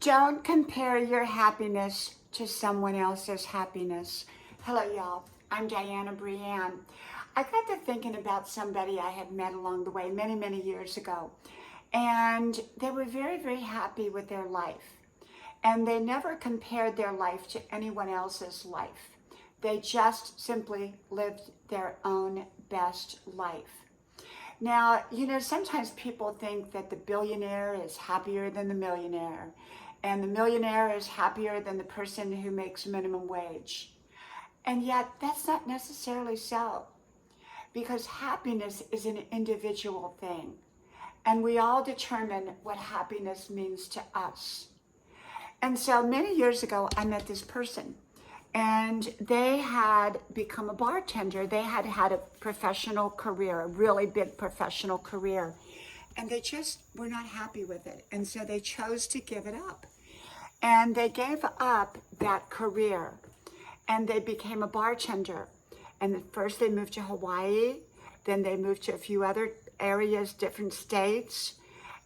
Don't compare your happiness to someone else's happiness. Hello, y'all. I'm Diana Brienne. I got to thinking about somebody I had met along the way many, many years ago. And they were very, very happy with their life. And they never compared their life to anyone else's life. They just simply lived their own best life. Now, sometimes people think that the billionaire is happier than the millionaire, and the millionaire is happier than the person who makes minimum wage. And yet, that's not necessarily so, because happiness is an individual thing, and we all determine what happiness means to us. And so many years ago, I met this person, and they had become a bartender. They had had a professional career, a really big professional career, and they just were not happy with it. And so they chose to give it up. And they gave up that career, and they became a bartender. And first they moved to Hawaii, then they moved to a few other areas, different states,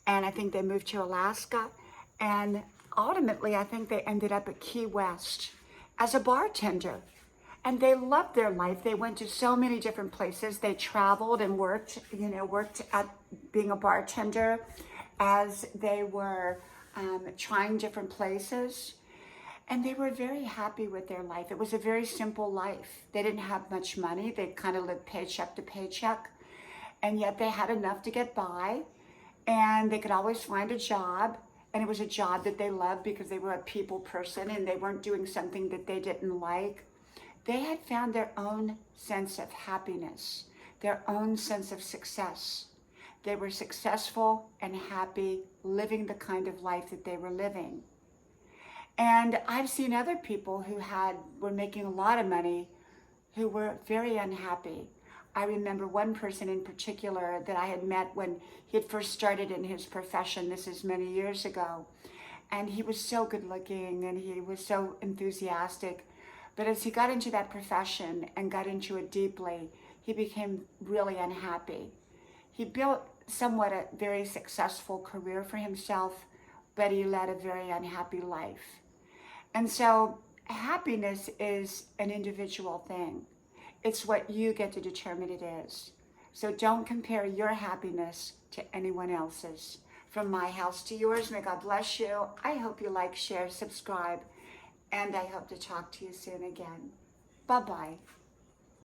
and I think they moved to Alaska. And ultimately, I think they ended up at Key West as a bartender. And they loved their life. They went to so many different places. They traveled and worked at being a bartender as they were trying different places. And they were very happy with their life. It was a very simple life. They didn't have much money. They kind of lived paycheck to paycheck. And yet they had enough to get by. And they could always find a job. And it was a job that they loved because they were a people person and they weren't doing something that they didn't like. They had found their own sense of happiness, their own sense of success. They were successful and happy living the kind of life that they were living. And I've seen other people who were making a lot of money who were very unhappy. I remember one person in particular that I had met when he had first started in his profession. This is many years ago. And he was so good looking and he was so enthusiastic. But as he got into that profession and got into it deeply, he became really unhappy. He built somewhat a very successful career for himself, but he led a very unhappy life. And so happiness is an individual thing. It's what you get to determine it is. So don't compare your happiness to anyone else's. From my house to yours, may God bless you. I hope you like, share, subscribe, and I hope to talk to you soon again. Bye-bye.